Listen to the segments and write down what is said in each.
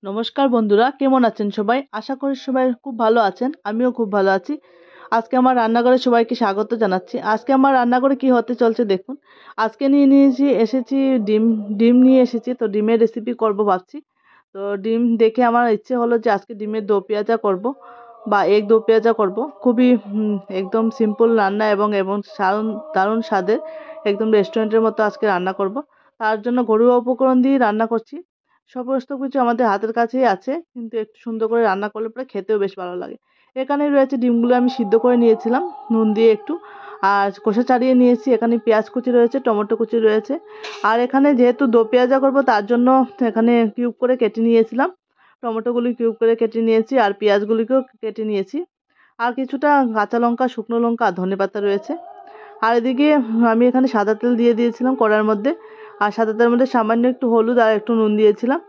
নমস্কার বন্ধুরা, কেমন আছেন সবাই? আশা করি সবাই খুব ভালো আছেন। আমিও খুব ভালো আছি। আজকে আমার রান্নাঘরে সবাইকে স্বাগত জানাচ্ছি। আজকে আমার রান্নাঘরে কি হতে চলছে দেখুন। আজকে এসেছি ডিম। ডিম নিয়ে এসেছি, তো ডিমের রেসিপি করব ভাবছি। তো ডিম দেখে আমার ইচ্ছে হলো যে আজকে ডিমের দো পেঁয়াজা করব বা এগ দো পেঁয়াজা করব। খুবই একদম সিম্পল রান্না এবং এবং দারুণ দারুণ স্বাদের, একদম রেস্টুরেন্টের মতো আজকে রান্না করব। তার জন্য ঘরোয়া উপকরণ দিয়ে রান্না করছি। সমস্ত কিছু আমাদের হাতের কাছেই আছে, কিন্তু একটু সুন্দর করে রান্না করলে পরে খেতেও বেশ ভালো লাগে। এখানে রয়েছে ডিমগুলো আমি সিদ্ধ করে নিয়েছিলাম নুন দিয়ে একটু, আর কষা ছাড়িয়ে নিয়েছি। এখানে পেঁয়াজ কুচি রয়েছে, টমেটো কুচি রয়েছে। আর এখানে যেহেতু দো পেঁয়াজা করবো তার জন্য এখানে কিউব করে কেটে নিয়েছিলাম। টমেটোগুলি কিউব করে কেটে নিয়েছি, আর পেঁয়াজগুলিকেও কেটে নিয়েছি। আর কিছুটা কাঁচা লঙ্কা, শুকনো লঙ্কা আর ধনেপাতা রয়েছে। আর এদিকে আমি এখানে সাদা তেল দিয়ে দিয়েছিলাম কড়ার মধ্যে। আর সাদা তেলের মধ্যে সামান্য একটু হলুদ আর একটু নুন দিয়েছিলাম।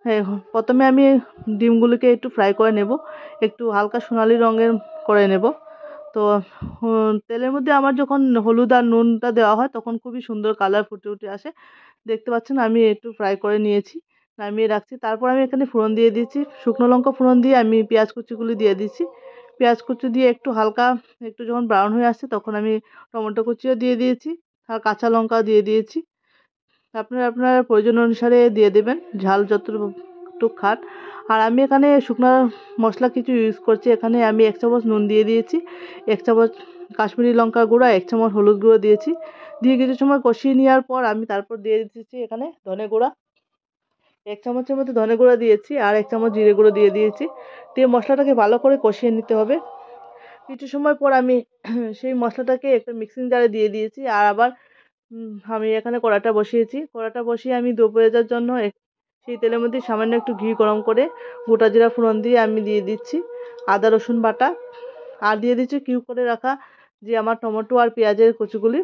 হ্যাঁ, প্রথমে আমি ডিমগুলিকে একটু ফ্রাই করে নেব, একটু হালকা সোনালি রঙের করে নেব। তো তেলের মধ্যে আমার যখন হলুদ আর নুনটা দেওয়া হয় তখন খুবই সুন্দর কালার ফুটে উঠে আসে। দেখতে পাচ্ছেন আমি একটু ফ্রাই করে নিয়েছি, নামিয়ে রাখছি। তারপর আমি এখানে ফোড়ন দিয়ে দিয়েছি, শুকনো লঙ্কা ফোড়ন দিয়ে আমি পেঁয়াজ কুচিগুলি দিয়ে দিচ্ছি। পেঁয়াজ কুচি দিয়ে একটু হালকা, একটু যখন ব্রাউন হয়ে আসছে তখন আমি টমেটো কুচিও দিয়ে দিয়েছি, আর কাঁচা লঙ্কাও দিয়ে দিয়েছি। আপনারা আপনার প্রয়োজন অনুসারে দিয়ে দেবেন, ঝাল যতটুকু খান। আর আমি এখানে শুকনো মশলা কিছু ইউজ করছি। এখানে আমি 1 চামচ নুন দিয়ে দিয়েছি, 1 চামচ কাশ্মীরি লঙ্কা গুঁড়া, 1 চামচ হলুদ গুঁড়ো দিয়েছি। দিয়ে কিছু সময় কষিয়ে নেওয়ার পর আমি তারপর দিয়ে দিচ্ছি এখানে ধনে গুঁড়া। 1 চামচের মধ্যে ধনে গুঁড়া দিয়েছি, আর 1 চামচ জিরে গুঁড়ো দিয়ে দিয়েছি। দিয়ে মশলাটাকে ভালো করে কষিয়ে নিতে হবে। কিছু সময় পর আমি সেই মশলাটাকে একটা মিক্সিং জারে দিয়ে দিয়েছি। আর আবার আমি এখানে কড়াটা বসিয়েছি। কড়াটা বসিয়ে আমি দো পেঁয়াজার জন্য সেই তেলের মধ্যে সামান্য একটু ঘি গরম করে গোটা জিরা ফোড়ন দিয়ে আমি দিয়ে দিচ্ছি আদা রসুন বাটা। আর দিয়ে দিচ্ছি কিউব করে রাখা যে আমার টমেটো আর পেঁয়াজের কুচিগুলি।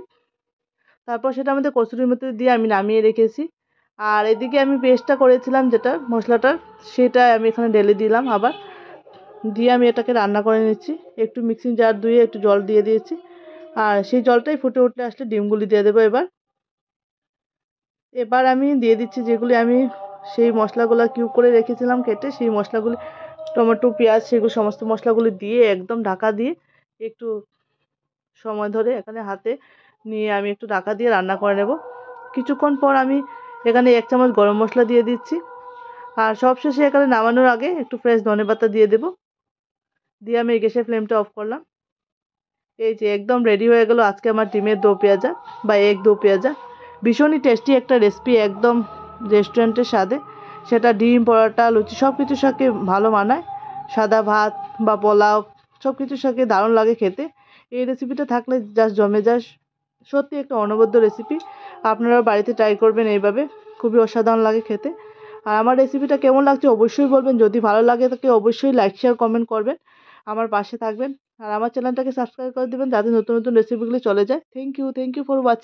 তারপর সেটার মধ্যে কসুরি মেথি দিয়ে আমি নামিয়ে রেখেছি। আর এদিকে আমি পেস্টটা করেছিলাম যেটা মশলাটার, সেটা আমি এখানে ঢেলে দিলাম আবার। দিয়ে আমি এটাকে রান্না করে নিচ্ছি। একটু মিক্সিং জার ধুয়ে একটু জল দিয়ে দিয়েছি। আর সেই জলটাই ফুটে উঠলে আসলে ডিমগুলি দিয়ে দেবো। এবার এবার আমি দিয়ে দিচ্ছি যেগুলি আমি সেই মশলাগুলো কিউব করে রেখেছিলাম কেটে, সেই মশলাগুলি টমেটো পেঁয়াজ সেগুলো সমস্ত মশলাগুলি দিয়ে একদম ঢাকা দিয়ে একটু সময় ধরে এখানে হাতে নিয়ে আমি একটু ঢাকা দিয়ে রান্না করে নেব। কিছুক্ষণ পর আমি এখানে 1 চামচ গরম মশলা দিয়ে দিচ্ছি। আর সবশেষে এখানে নামানোর আগে একটু ফ্রেশ ধনেপাতা দিয়ে দেবো। দিয়ে আমি গ্যাসের ফ্লেমটা অফ করলাম। এই যে একদম রেডি হয়ে গেল আজকে আমার ডিমের দো পেঁয়াজা বা এগ দো পেঁয়াজা। ভীষণই টেস্টি একটা রেসিপি, একদম রেস্টুরেন্টের স্বাদে। সেটা ডিম, পরোটা, লুচি সব কিছুর সাথে ভালো মানায়। সাদা ভাত বা পোলাও সব কিছুর সাথে দারুণ লাগে খেতে। এই রেসিপিটা থাকলে জাস্ট জমে যায়। সত্যি একটা অনবদ্য রেসিপি। আপনারাও বাড়িতে ট্রাই করবেন এইভাবে, খুবই অসাধারণ লাগে খেতে। আর আমার রেসিপিটা কেমন লাগছে অবশ্যই বলবেন। যদি ভালো লাগে তাকে অবশ্যই লাইক শেয়ার কমেন্ট করবেন, আমার পাশে থাকবেন। আর আমার চ্যানেলটাকে সাবস্ক্রাইব করে দেবেন যাতে নতুন নতুন রেসিপিগুলি চলে যায়। Thank you for watching.